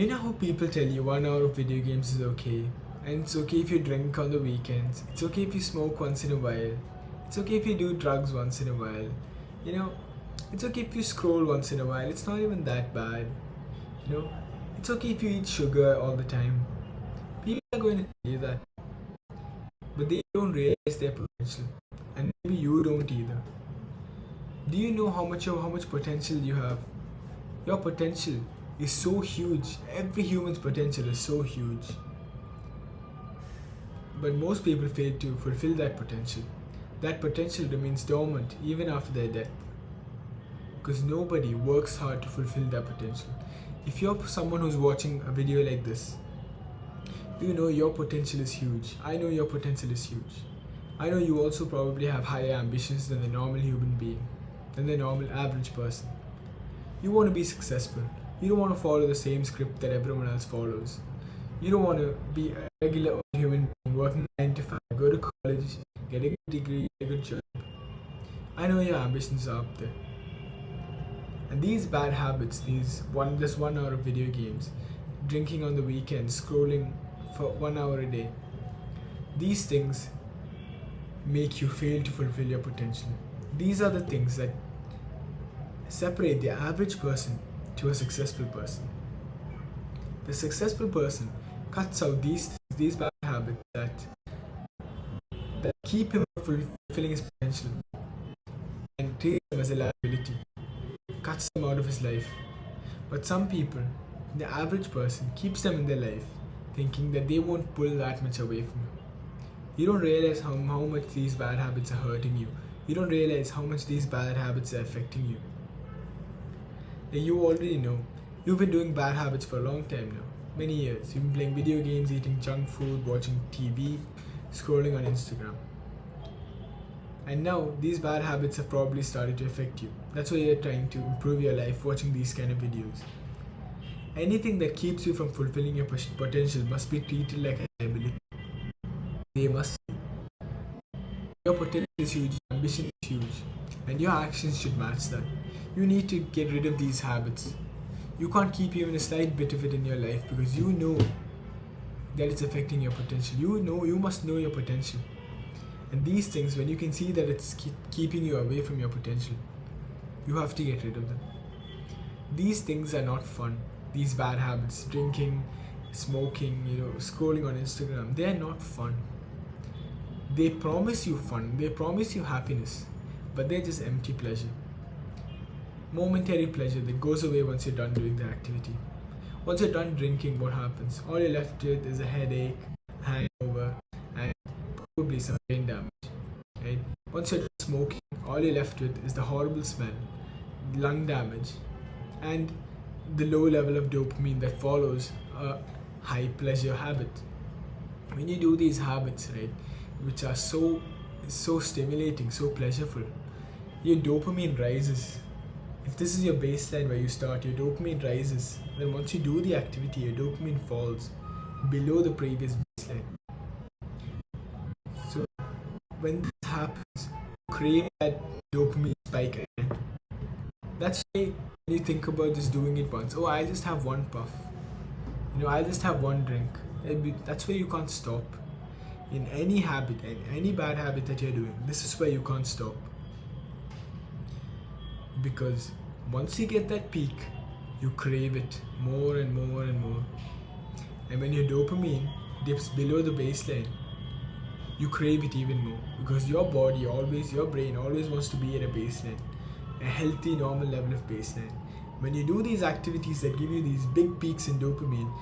You know how people tell you 1 hour of video games is okay, and it's okay if you drink on the weekends, it's okay if you smoke once in a while, it's okay if you do drugs once in a while, you know, it's okay if you scroll once in a while, it's not even that bad, you know, it's okay if you eat sugar all the time. People are going to tell you that, but they don't realize their potential, and maybe you don't either. Do you know how much potential you have? Your potential is so huge. Every human's potential is so huge. But most people fail to fulfill that potential. That potential remains dormant even after their death. Because nobody works hard to fulfill their potential. If you're someone who's watching a video like this, you know your potential is huge. I know your potential is huge. I know you also probably have higher ambitions than the normal human being, than the normal average person. You want to be successful. You don't want to follow the same script that everyone else follows. You don't want to be a regular human being working 9 to 5, go to college, get a good degree, get a good job. I know your ambitions are up there. And these bad habits, this 1 hour of video games, drinking on the weekends, scrolling for 1 hour a day, these things make you fail to fulfill your potential. These are the things that separate the average person to a successful person. The successful person cuts out these bad habits that keep him from fulfilling his potential and treats them as a liability, cuts them out of his life. But some people, the average person, keeps them in their life, thinking that they won't pull that much away from you. You don't realize how much these bad habits are hurting you. You don't realize how much these bad habits are affecting you. You already know. You've been doing bad habits for a long time now. Many years. You've been playing video games, eating junk food, watching TV, scrolling on Instagram. And now these bad habits have probably started to affect you. That's why you're trying to improve your life watching these kind of videos. Anything that keeps you from fulfilling your potential must be treated like a liability. They must be. Your potential is huge, your ambition is huge, and your actions should match that. You need to get rid of these habits. You can't keep even a slight bit of it in your life because you know that it's affecting your potential. You must know your potential. And these things, when you can see that it's keeping you away from your potential, you have to get rid of them. These things are not fun. These bad habits, drinking, smoking, scrolling on Instagram, they are not fun. They promise you fun, they promise you happiness, but they're just empty pleasure. Momentary pleasure that goes away once you're done doing the activity. Once you're done drinking, what happens? All you're left with is a headache, hangover, and probably some brain damage. Right? Once you're done smoking, all you're left with is the horrible smell, lung damage, and the low level of dopamine that follows a high pleasure habit. When you do these habits, right, which are so stimulating, so pleasureful, your dopamine rises. If this is your baseline where you start, your dopamine rises. Then once you do the activity, your dopamine falls below the previous baseline. So when this happens, you crave that dopamine spike again. That's why when you think about just doing it once, oh, I'll just have one puff. I'll just have one drink. That's where you can't stop. In any habit, and any bad habit that you're doing, this is where you can't stop. Because once you get that peak, you crave it more and more and more. And when your dopamine dips below the baseline, you crave it even more. Because your brain always wants to be at a baseline, a healthy, normal level of baseline. When you do these activities that give you these big peaks in dopamine,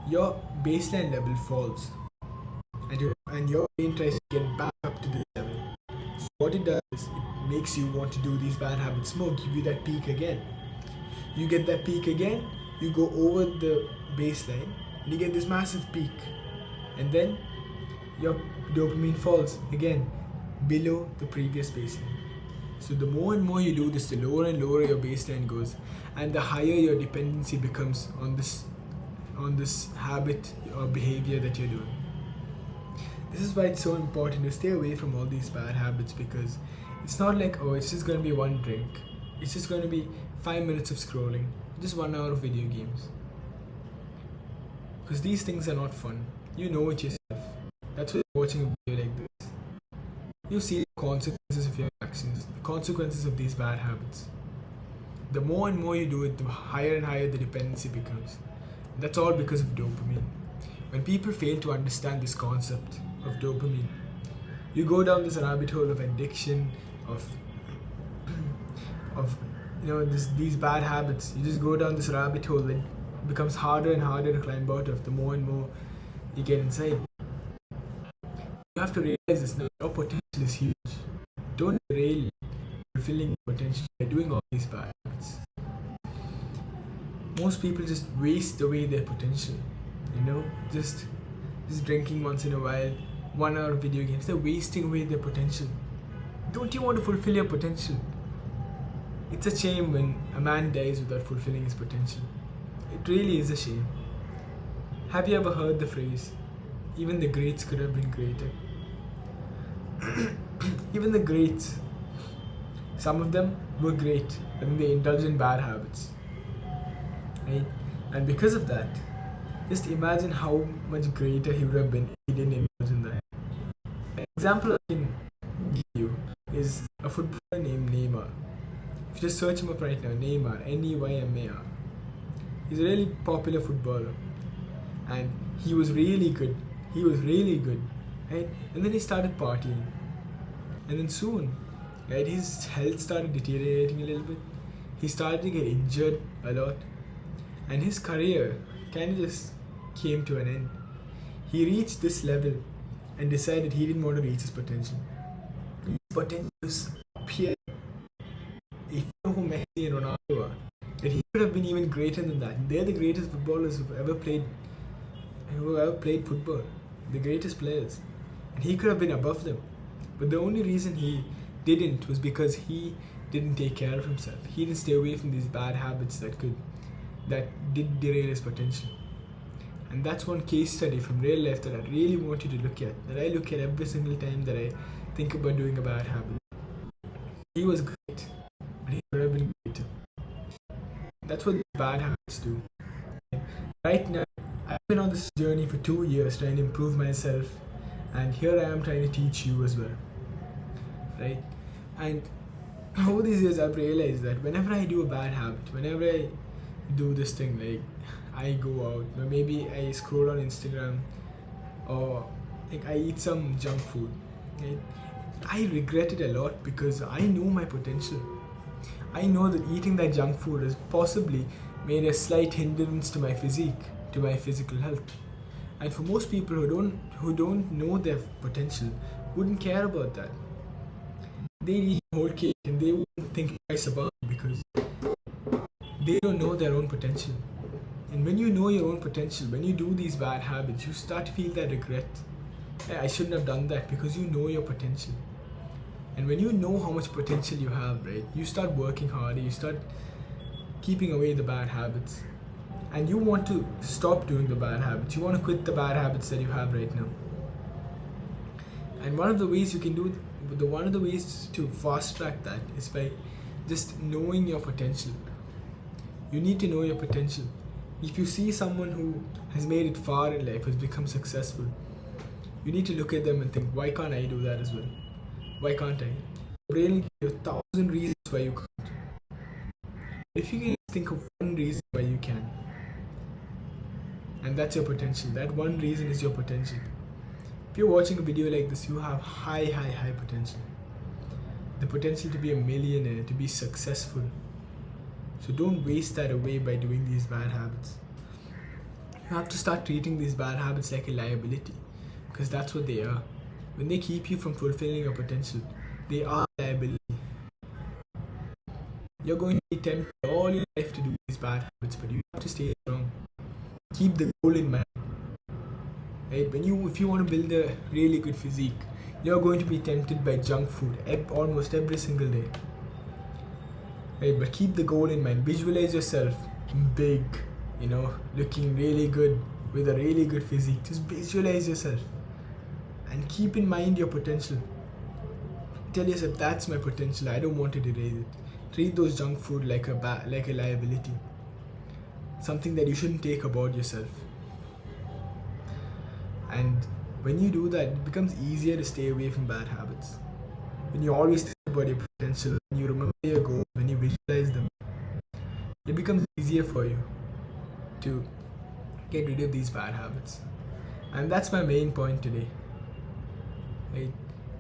your baseline level falls. And your brain tries to get back up to this level. So what it does is it makes you want to do these bad habits more, give you that peak again. You get that peak again, you go over the baseline, and you get this massive peak. And then your dopamine falls again below the previous baseline. So the more and more you do this, the lower and lower your baseline goes, and the higher your dependency becomes on this habit or behavior that you're doing. This is why it's so important to stay away from all these bad habits, because it's not like, oh, it's just going to be one drink. It's just going to be 5 minutes of scrolling, just 1 hour of video games. because these things are not fun. You know it yourself. That's why you're watching a video like this. You see the consequences of your actions, the consequences of these bad habits. The more and more you do it, the higher and higher the dependency becomes. That's all because of dopamine. When people fail to understand this concept of dopamine, you go down this rabbit hole of addiction, of these bad habits. You just go down this rabbit hole that becomes harder and harder to climb out of the more and more you get inside. You have to realize this now. Your potential is huge. Don't derail fulfilling your potential by doing all these bad habits. Most people just waste away their potential. Just drinking once in a while, 1 hour of video games. They're wasting away their potential. Don't you want to fulfill your potential? It's a shame when a man dies without fulfilling his potential. It really is a shame. Have you ever heard the phrase, even the greats could have been greater? Even the greats, some of them were great, but then they indulged in bad habits. Right? And because of that, just imagine how much greater he would have been if he didn't indulge in that. An example I can give you is a footballer named Neymar. If you just search him up right now, Neymar, Neymar. He's a really popular footballer. And he was really good. Right? And then he started partying. And then soon, right, his health started deteriorating a little bit. He started to get injured a lot. And his career kind of just came to an end. He reached this level and decided he didn't want to reach his potential. His potential was up here. If you know who Messi and Ronaldo are, that he could have been even greater than that. They're the greatest footballers who ever played football. The greatest players. And he could have been above them. But the only reason he didn't was because he didn't take care of himself. He didn't stay away from these bad habits that did derail his potential. And that's one case study from real life that I really want you to look at. That I look at every single time that I think about doing a bad habit. He was great, but he could have been greater. That's what bad habits do. Right now, I've been on this journey for 2 years trying to improve myself, and here I am trying to teach you as well. Right? And over these years I've realized that whenever I do a bad habit, whenever I do this thing, like I go out, or maybe I scroll on Instagram, or like I eat some junk food, right? I regret it a lot because I know my potential. I know that eating that junk food has possibly made a slight hindrance to my physique, to my physical health. And for most people who don't know their potential, wouldn't care about that. They eat whole cake and they wouldn't think twice about it because they don't know their own potential. And when you know your own potential, when you do these bad habits, you start to feel that regret. Hey, I shouldn't have done that, because you know your potential. And when you know how much potential you have, right, you start working harder, you start keeping away the bad habits. And you want to stop doing the bad habits. You want to quit the bad habits that you have right now. And one of the ways you can do one of the ways to fast track that is by just knowing your potential. You need to know your potential. If you see someone who has made it far in life, has become successful, you need to look at them and think, why can't I do that as well? Why can't I? Your brain will give you 1,000 reasons why you can't. If you can think of one reason why you can, and that's your potential. That one reason is your potential. If you're watching a video like this, you have high potential. The potential to be a millionaire, to be successful. So don't waste that away by doing these bad habits. You have to start treating these bad habits like a liability, because that's what they are. When they keep you from fulfilling your potential, they are a liability. You're going to be tempted all your life to do these bad habits, but you have to stay strong. Keep the goal in mind. Right? If you want to build a really good physique, you're going to be tempted by junk food almost every single day. Right? But keep the goal in mind. Visualize yourself big, looking really good with a really good physique. Just visualize yourself and keep in mind your potential. Tell yourself, that's my potential. I don't want to derail it. Treat those junk food like a liability. Something that you shouldn't take about yourself. And when you do that, it becomes easier to stay away from bad habits. When you always think about your potential, when you remember your goals, when you visualize them, it becomes easier for you to get rid of these bad habits. And that's my main point today. Right?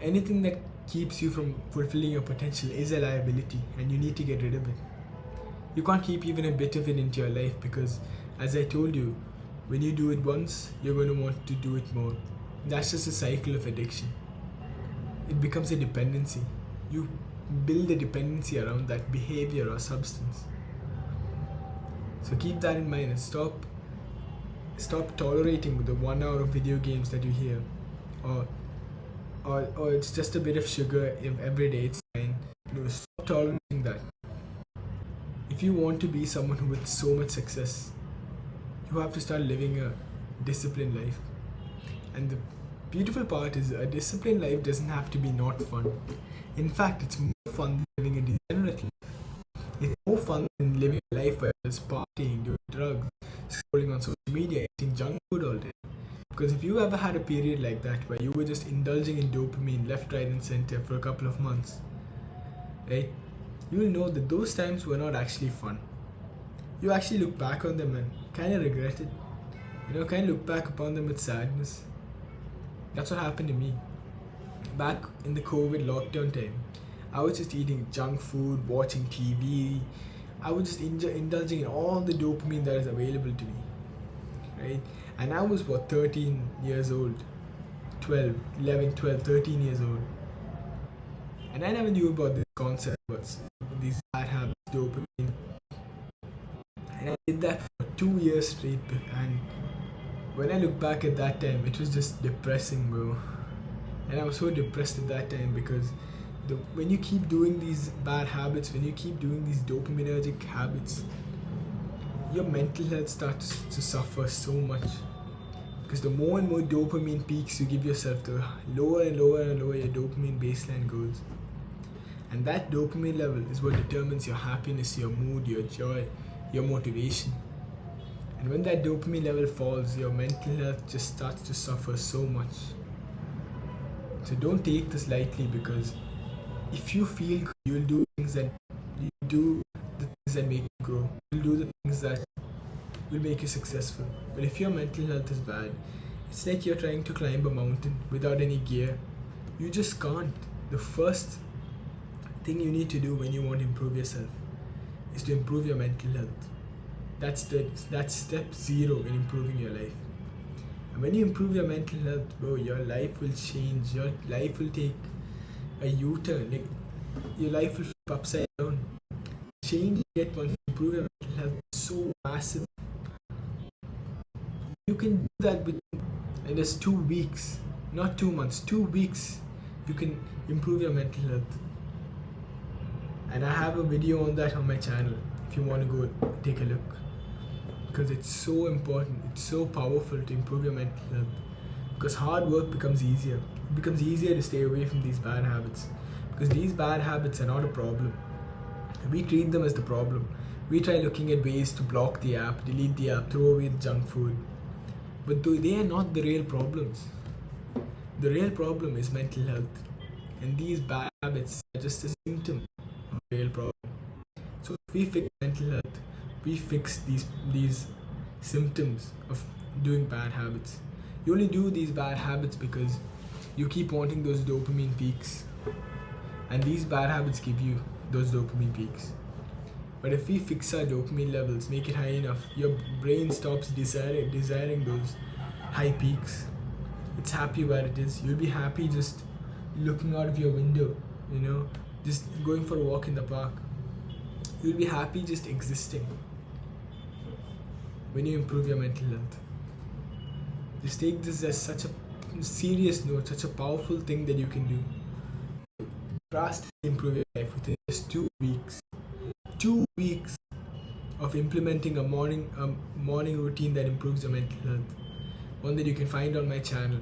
Anything that keeps you from fulfilling your potential is a liability, and you need to get rid of it. You can't keep even a bit of it into your life because, as I told you, when you do it once, you're going to want to do it more. That's just a cycle of addiction. It becomes a dependency. You build a dependency around that behavior or substance. So keep that in mind and stop tolerating the 1 hour of video games that you hear, or it's just a bit of sugar if every day it's fine. Stop tolerating that. If you want to be someone with so much success, you have to start living a disciplined life. And the beautiful part is a disciplined life doesn't have to be not fun. In fact, it's more fun than living a degenerate life. It's more fun than living a life where there's partying, doing drugs, scrolling on social media, eating junk food all day. Because if you ever had a period like that where you were just indulging in dopamine left, right and center for a couple of months, right, you will know that those times were not actually fun. You actually look back on them and kind of regret it. Kind of look back upon them with sadness. That's what happened to me. Back in the COVID lockdown time, I was just eating junk food, watching TV. I was just indulging in all the dopamine that is available to me, right? And I was 13 years old, 13 years old. And I never knew about this concept, about these bad habits, dopamine. And I did that for 2 years straight. And when I look back at that time, it was just depressing, bro. And I was so depressed at that time because when you keep doing these bad habits, when you keep doing these dopaminergic habits, your mental health starts to suffer so much. Because the more and more dopamine peaks you give yourself, the lower and lower and lower your dopamine baseline goes. And that dopamine level is what determines your happiness, your mood, your joy, your motivation. And when that dopamine level falls, your mental health just starts to suffer so much. So don't take this lightly, because if you feel good, you'll do things that make you grow. You'll do the things that will make you successful. But if your mental health is bad, it's like you're trying to climb a mountain without any gear. You just can't. The first thing you need to do when you want to improve yourself is to improve your mental health. That's step 0 in improving your life. And when you improve your mental health, bro, your life will change. Your life will take a U-turn. Like, your life will flip upside down. Change you get once you improve your mental health is so massive. You can do that in just 2 weeks, not 2 months, 2 weeks. You can improve your mental health. And I have a video on that on my channel if you want to go take a look. Because it's so important, it's so powerful to improve your mental health. Because hard work becomes easier. It becomes easier to stay away from these bad habits. Because these bad habits are not a problem. We treat them as the problem. We try looking at ways to block the app, delete the app, throw away the junk food. But they are not the real problems. The real problem is mental health. And these bad habits are just a symptom of the real problem. So if we fix mental health, we fix these symptoms of doing bad habits. You only do these bad habits because you keep wanting those dopamine peaks. And these bad habits give you those dopamine peaks. But if we fix our dopamine levels, make it high enough, your brain stops desiring those high peaks. It's happy where it is. You'll be happy just looking out of your window, just going for a walk in the park. You'll be happy just existing. When you improve your mental health, just take this as such a serious note, such a powerful thing that you can do. Drastically improve your life within just 2 weeks. 2 weeks of implementing a morning routine that improves your mental health. One that you can find on my channel.